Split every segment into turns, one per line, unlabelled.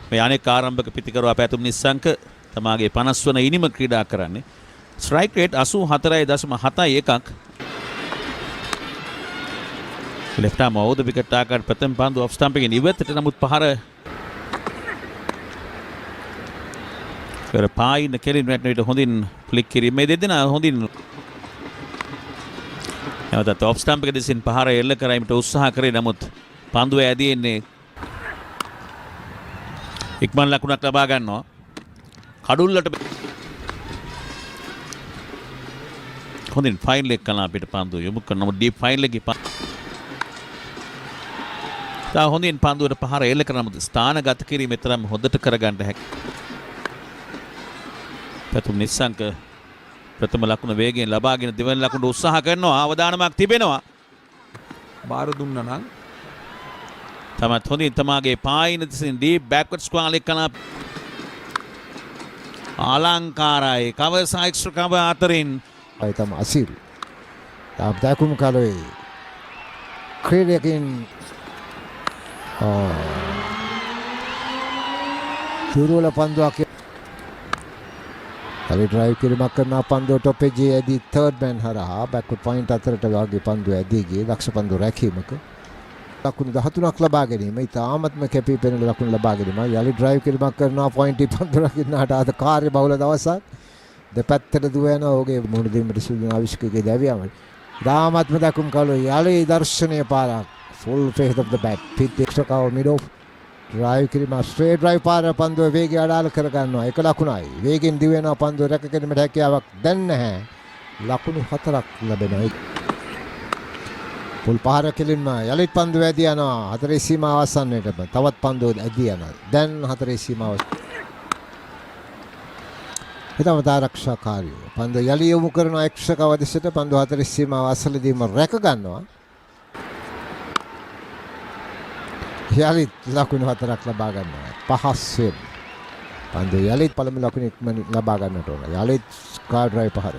මේ අනෙක් ආරම්භක පිතිකරුවා පැතුම් නිස්සංක තමාගේ 50 වන ඉනිම ක්‍රීඩා කරන්නේ. ස්ට්‍රයික් රේට් 84.71ක්. left arm over the wicket target ප්‍රථම පන්දු ඔෆ් ස්ටම්ප් එකෙන් ඉවතට නමුත් පහර කර පායින් කෙලින් වැටෙන විට හොඳින් ෆ්ලික් කිරීම මේ දෙදෙනා හොඳින් නැවතත් ඔෆ් ස්ටම්ප් එක දෙසින් පහර එල්ල කරයිමට උත්සාහ කරේ නමුත් පන්දුව ඇදෙන්නේ ඉක්මන් ලකුණක් ලබා ගන්නවා කඩුල්ලට හොඳින් ෆයිනල් එක කළා අපිට පන්දුව යොමු කරනවා ඩීප් ෆයිනල් එකේ තා හොඳින් පන්දුවට පහර එල්ල කරනමුත් ස්ථානගත කිරීම තරම් හොඳට කරගන්න හැකියි. පැතුම් නිස්සංක ප්‍රථම ලකුණ වේගයෙන් ලබාගෙන දෙවන ලකුණට උත්සාහ කරනවා අවදානමක් තිබෙනවා.
බාර දුන්නා නම්
තමත් හොඳින් තමාගේ පායින දිසින් ඩීප් බෑක්වර්ඩ් ස්ක්වාල් එක කන අලංකාරයි කවර් සයික්ස් කවර් අතරින්
තම අසිල් තාප්දාකුම් කලවේ ක්‍රීඩකින් සුරුවල පන්දුවක් හරි ඩ්‍රයිව් කිරීමක් කරන පන්දුව ටොප් එජේ ඇදී තර්ඩ් මෑන් හරහා බෑක්වර්ඩ් පොයින්ට් අතරට වගේ පන්දුව ඇදී ගියේ දක්ෂ පන්දු රැකීමක ලකුණු 13ක් ලබා ගැනීම ඉතාමත්ම කැපී පෙනෙන ලකුණු ලබා ගැනීම යලි ඩ්‍රයිව් කිරීමක් කරනවා පොයින්ට් පන්දු රකින්නට අද කාර්ය බහුල දවසක් දෙපැත්තට දුව යනවා ඔහුගේ මුහුණ දෙන්නට සුදුන ආවිෂ්කයේ දැවියම ඉතාමත්ම දකුණු කලෝ යලි දර්ශනීය පාරක් full faith of the bat pit extra cover mid off drive කිරීම straight drive පාර පන්දුව වේගය අඩාල කර ගන්නවා එක ලකුණයි වේගෙන් දිව වෙනවා පන්දුව රැක ගැනීමට හැකියාවක් දැන් නැහැ ලකුණු 4ක් ලැබෙනවා පුල් පාර කෙලින්ම යලිත් පන්දුව ඇදී යනවා හතරේ සීමාව අසන්නට තවත් පන්දුව ඇදී යනවා දැන් හතරේ සීමාව හිතම ආරක්ෂාකාරිය පන්දුව යලි යොමු කරන එක්ස්ට්‍රා කවර් දිශට පන්දුව හතරේ සීමාව අසලදීම රැක ගන්නවා යලිත් ලකුණු 4ක් ලබා ගන්නවා පහස්වෙන් පන්දුව යලිත් පළමු ලකුණ ඉක්මනින් ලබා ගන්නට ඕන යලිත් කාඩ් ඩ්‍රයිව් පහර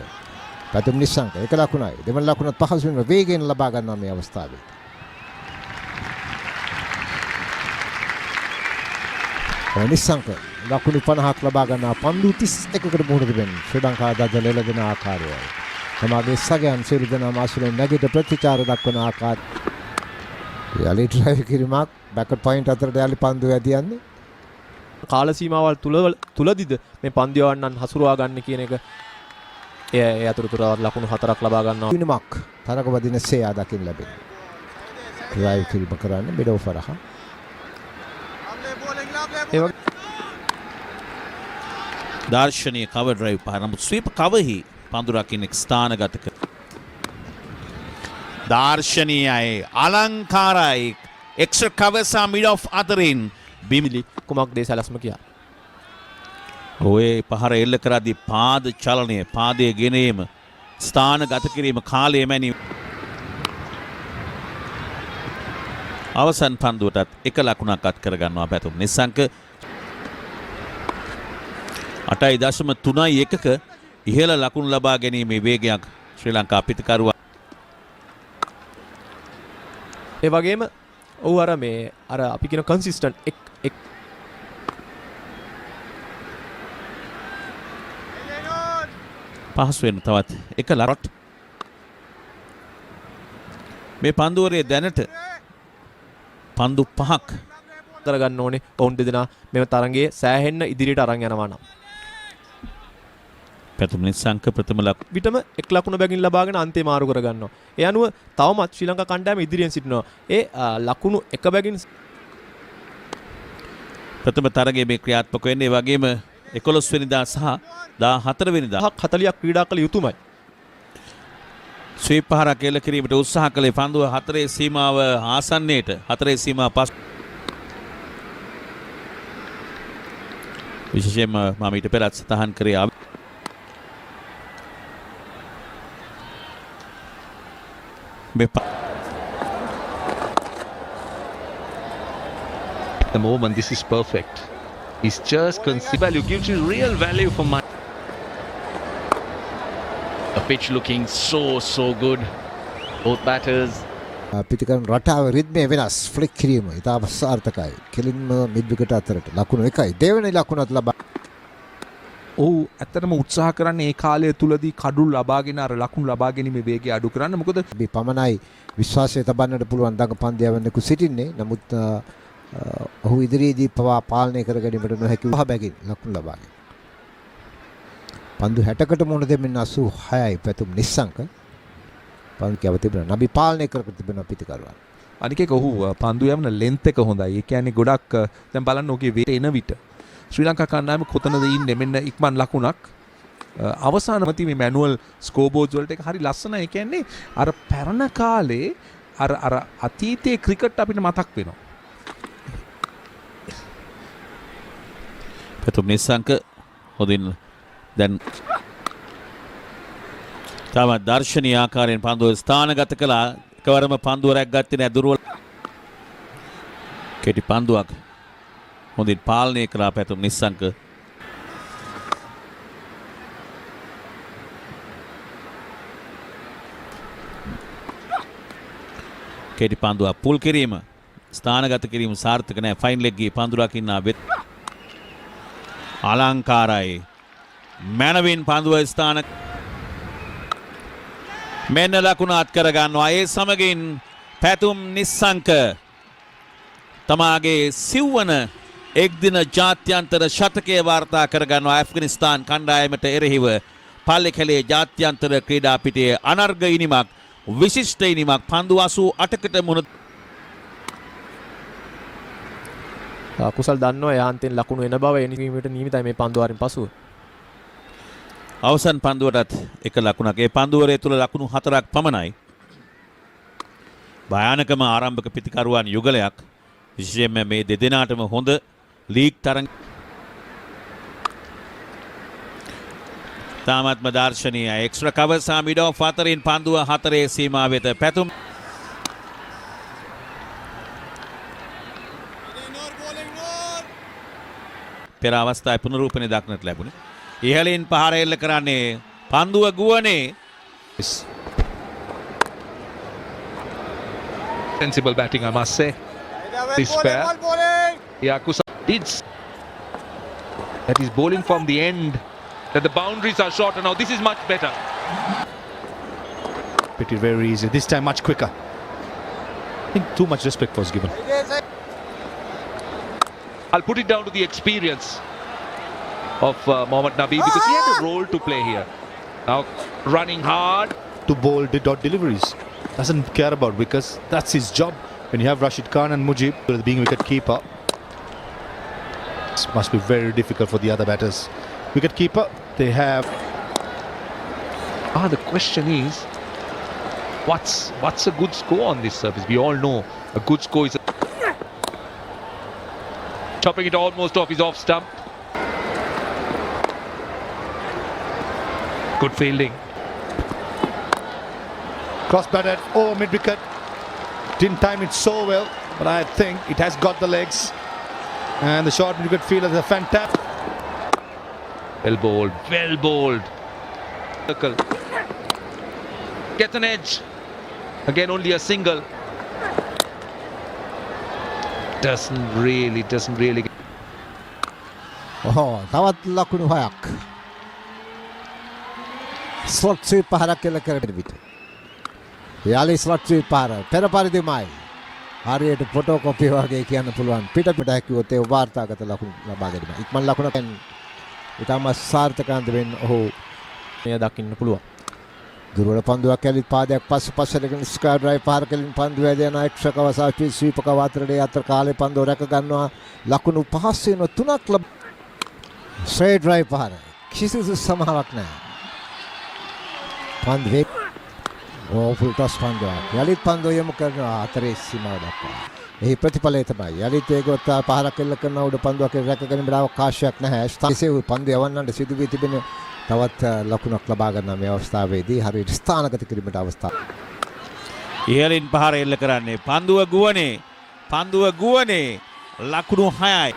පැතුම් නිස්සංක එක ලකුණයි දෙවන ලකුණත් පහසුවෙන් වේගයෙන් ලබා ගන්නවා මේ අවස්ථාවේ නිස්සංක ලකුණු 50ක් ලබා ගන්නවා පන්දු 31කට මුහුණ දෙන්නේ ශ්‍රී ලංකා දජ ලෙලගෙන ආකාරයයි තමාගේ සගයන් සියලු දෙනා මාසුලෙන් නැගිට ප්‍රතිචාර දක්වන ආකාරය යලි ඩ්‍රයිව් කිරීමක් බෑක්වර්ඩ් පොයින්ට් අතරට යලි පන්දුව ඇදී යන්නේ
කාල සීමාවල් තුලදීද මේ පන්දියවන්නන් හසුරුවා ගන්න කියන එක ඒ අතරතුර ලකුණු 4ක් ලබා ගන්නවා
විනමක් තරක වදින සේයා දකින්න ලැබෙනවා ඩ්‍රයිව් කිරීම කරන්නේ මිඩ් ඕෆ් හරහා
දර්ශනීය කවර් ඩ්‍රයිව් පහර නමුත් ස්වීප් කවර්හි පන්දු රකින්න ස්ථානගත කර දර්ශනීයයි අලංකාරයි එක්ස්ට්‍රා කවර් සා මිඩ් ඔෆ් අතරින් බිමිලි
කුමක් දේ සැලැස්ම කියා
ඔය පහර එල්ල කරද්දී පාද චලනය පාදයේ ගෙනීම ස්ථානගත කිරීම කාලය මැනීම අවසන් පන්දුවටත් එක ලකුණක් අත් කර ගන්නවා පැතුම් නිස්සංක 8.31ක ඉහළ ලකුණු ලබා ගැනීමේ වේගයක් ශ්‍රී ලංකා පිතිකරුවා
ඒ වගේම ඔව් අර මේ අර අපි කියන කන්සිස්ටන්ට් එක්
පහසු වෙන තවත් එක ලරොට් මේ පන්දුවරේ දැනට පන්දු 5ක්
කරගන්න ඕනේ ඔවුන් දෙදෙනා මෙම තරගයේ සෑහෙන්න ඉදිරියට අරන් යනවා නම්
පැතුම් නිස්සංක ප්‍රථම ලකුණ
විටම එක් ලකුණ බැගින් ලබාගෙන අන්තේ මාරු කර ගන්නවා. ඒ අනුව තවමත් ශ්‍රී ලංකා කණ්ඩායම ඉදිරියෙන් සිටිනවා. ඒ ලකුණු එක බැගින්
ප්‍රථම තරගයේ මේ ක්‍රියාත්මක වෙන්නේ වගේම 11 වෙනිදා සහ 14 වෙනිදා
40ක් ක්‍රීඩා කළ යුතුමයි.
ස්වීප් පහරක් එල්ල කිරීමට උත්සාහ කළේ පන්දුව හතරේ සීමාව ආසන්නයේට හතරේ සීමාව පස් විශේෂයෙන්ම මම ඊට පෙරත් සටහන් කරේ
the moment this is perfect. It's just value gives you real value for money. The pitch looking so good. Both batters
පිටිකරන රටාව රිද්මේ වෙනස් ෆ්ලික් කිරීම ඉතාම සාර්ථකයි. කෙලින්ම මිඩ් විකට් අතරට ලකුණු 1යි. දෙවෙනි ලකුණත් ලබා
ඔහු ඇත්තටම උත්සාහ කරන්නේ ඒ කාලය තුලදී කඩුල් ලබාගෙන අර ලකුණු ලබා ගැනීමේ වේගය අඩු කරන්න. මොකද
මේ පමණයි විශ්වාසය තබන්නට පුළුවන් දඟ පන්දියවන්නෙකු සිටින්නේ. නමුත් ඔහු ඉදිරියේදී පවා පාලනය කර ගැනීමට නොහැකි වූ බැගින් ලකුණු ලබාගෙන. පන්දු 60කට මුහුණ දෙමින් 86යි පැතුම් නිස්සංක. පන්දු කැව තිබෙනවා. නබි පාලනය කර තිබෙනවා පිටිකරුවන්.
අනික එක ඔහු පන්දු යවන ලෙන්ත් එක හොඳයි. ඒ කියන්නේ ගොඩක් දැන් බලන්න ඔහුගේ වේට එන විට ශ්‍රී ලංකා කණ්ඩායම කොතනද ඉන්නේ මෙන්න ඉක්මන් ලකුණක් අවසානමදී මේ මැනුවල් ස්කෝබෝඩ්ස් වලට එක හරි ලස්සනයි. ඒ කියන්නේ අර පැරණ කාලේ අර අතීතයේ ක්‍රිකට් අපිට මතක් වෙනවා.
පැතුම් නිස්සංක හොඳින් දැන් තම දර්ශනීය ආකාරයෙන් පන්දුව ස්ථානගත කළා. එකවරම පන්දුව රැක් ගත්තේ නැහැ. දුර්වල කෙටි පන්දුවක් හොඳින් පාලනය කළා පැතුම් නිස්සංක. කෙටි පන්දුවක් පුල් කිරීම ස්ථානගත කිරීම සාර්ථක නැහැ. ෆයින් ලෙග් ගියේ පන්දු රකින්න අලංකාරයි. මැනවින් පන්දුව ස්ථාන මෙන්න ලකුණ අත් කර ගන්නවා. ඒ සමගින් පැතුම් නිස්සංක තමාගේ සිව්වන එක්දින ජාත්‍යන්තර ශතකය වාර්තා කර ගන්නවා. ඇෆ්ගනිස්තාන් කණ්ඩායමට එරෙහිව පල්ලෙකැලේ ජාත්‍යන්තර ක්‍රීඩා පිටියේ අනර්ග ඉනිමක් විශිෂ්ට ඉනිමක් පන්දු 88කට මුහුණ
කුසල් දන්නවා යාන්තෙන් ලකුණු එන බව එනීමට නියමිතයි මේ පන්දු වරින් පසුව.
අවසන් පන්දුවටත් එක ලකුණක්. ඒ පන්දුවරය තුළ ලකුණු 4ක් පමණයි. භයානකම ආරම්භක පිතිකරුවන් යුගලයක්. විශේෂයෙන්ම මේ දෙදෙනාටම හොඳ ලීග් තරඟ තාමත්ම දර්ශනීය එක්ස්ට්‍රා කවර් සහ මිඩ් ඔෆ් අතරින් පන්දුව 4 සීමා වෙත පැතුම් පෙර අවස්ථාවේ පුනරූපණය දක්නට ලැබුණේ. ඉහළින් පහර එල්ල කරන්නේ පන්දුව ගුවනේ.
Sensible batting, I must say. This pair. Yeah, Kusal did. That is bowling from the end. That the boundaries are short, and now this is much better.
Pretty very easy. This time much quicker. I think too much respect was given.
I'll put it down to the experience of Mohammad Nabi because he had a role to play here. Now running hard.
To bowl dot deliveries. Doesn't care about because that's his job. When you have Rashid Khan and Mujib being wicket keeper, this must be very difficult for the other batters. Wicket keeper, they have.
The question is, what's a good score on this surface? We all know a good score is chopping it almost off his off stump. Good fielding.
Cross batted over mid wicket. Didn't time it so well, but I think it has got the legs. And the short mid wicket fielder is a fantastic.
Well bowled, well bowled. Circle. Gets an edge. Again, only a single. Doesn't really.
තවත් ලකුණු 6ක්. Slot sweep පහරක් එල්ල කරගෙන විට. යාලි slot sweep පහර පෙර පරිදිමයි. හරියට ෆොටෝ කොපි වගේ කියන්න පුළුවන්. පිට හැකියොත් ඒ වාර්තාගත ලකුණු ලබා ගැනීම. ඉක්මන් ලකුණෙන් ඊටම සාර්ථකවන්ත වෙන්න ඔහු
මෙය දකින්න පුළුවන්.
දුර්වල පන්දුවක් ඇලිත් පාදයක් පස්සෙන් ස්ක්වයර් ඩ්‍රයිව් පහර කලින් පන්දු වැදින එක්ස්ට්‍රා කවර් සහ ස්වීප් කව අතරේ අතර කාලේ පන්දුව රැක ගන්නවා. ලකුණු 5 වෙන 3ක් ලබ ස්ට්‍රේට් ඩ්‍රයිව් පහර කිසිදු සමාවක් නැහැ. පන්දුවේ ඕෆුල් ටස් පන්දුවක්. යලිත් පන්දුව යොමු කරනවා අතරේ සීමාව දක්වා. එහි ප්‍රතිඵලය තමයි යලිත් ඒකවත් පහරක් එල්ල කරන උඩ පන්දුවක් රැක ගැනීමට අවකාශයක් නැහැ. ස්ථානයේ පන්දු යවන්නට සිදු වී තිබෙන තවත් ලකුණක් ලබා ගන්න මේ අවස්ථාවේදී හරියට ස්ථානගත කිරීමට අවස්ථාව.
ඉහළින් පහර එල්ල කරන්නේ පන්දුව ගුවනේ ලකුණු 6යි.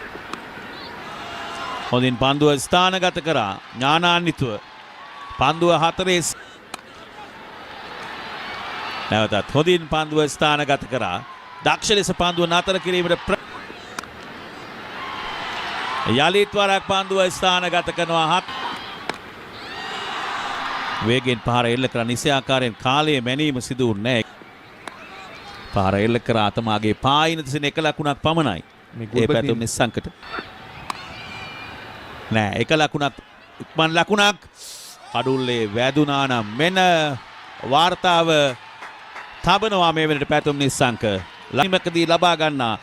හොඳින් පන්දුව ස්ථානගත කරා ඥානාන්විතව පන්දුව 4 නැවතත් හොඳින් පන්දුව ස්ථානගත කරා. දක්ෂ ලෙස පන්දුව නතර කිරීමට යලිත් වරක් පන්දුව ස්ථානගත කරනවා. වේගෙන් පහර එල්ල කර නිසි ආකාරයෙන් කාලයේ මැනීම සිදු වුණේ නැහැ. පහර එල්ල කර අතමාගේ පායින දිසින් එක ලකුණක් පමණයි. මේ පැතුම් නිස්සංකට නෑ එක ලකුණක් ඉක්මන් ලකුණක් කඩුල්ලේ වැදුනා නම් මෙන්න වාර්තාව තබනවා මේ වෙනට පැතුම් නිස්සංක. ළමකදී ලබා ගන්නා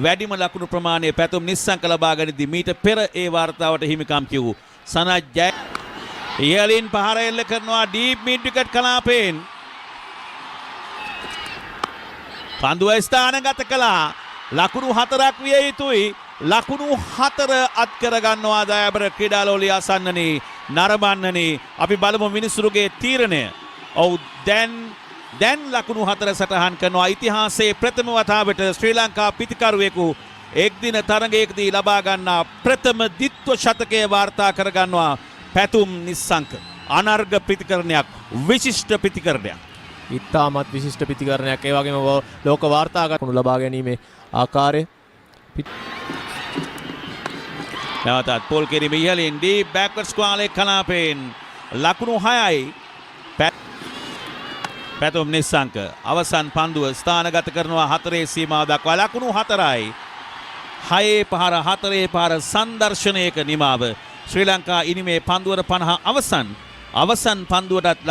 වැඩිම ලකුණු ප්‍රමාණය පැතුම් නිස්සංක ලබා ගනිද්දී මීට පෙර ඒ වාර්තාවට හිමිකම් කියූ සනත් ජය ඉහලින් පහර එල්ල කරනවා ඩීප් මිඩ් විකට් කලාපයෙන්. පන්දුව ස්ථානගත කළා. ලකුණු 4ක් විය යුතුයි. ලකුණු 4 අත් කර ගන්නවා දයාබර ක්‍රීඩාලෝලිය ආසන්නනේ නරඹන්නනේ. අපි බලමු මිනිසුරුගේ තීරණය. ඔව් දැන් ලකුණු 4 සටහන් කරනවා. ඉතිහාසයේ ප්‍රථම වතාවට ශ්‍රී ලංකා පිතිකරුවෙකු එක්දින තරගයකදී ලබා ගන්නා ප්‍රථම ද්විත්ව ශතකය වාර්තා කර ගන්නවා පැතුම් නිස්සංක. අනර්ග ප්‍රතිකරණයක්, විශිෂ්ට ප්‍රතිකරණයක්.
ඉතාමත් විශිෂ්ට ප්‍රතිකරණයක්. ඒ වගේම ලෝක වාර්තාගත ලබා ගැනීමේ ආකාරය.
නැවතත් පෝල් කිරීම ඉහලින් ඩීප් බෑක්වර්ඩ්ස් ස්ක්වාලේ කලාපයෙන් ලකුණු 6යි පැතුම් නිස්සංක. අවසන් පන්දුව ස්ථානගත කරනවා 4 සීමාව දක්වා. ලකුණු 4යි 6 පහර 4 පහර සංදර්ශනයක නිමාව. ශ්‍රී ලංකා ඉනිමේ පන්දුවර 50 අවසන් පන්දුවටත්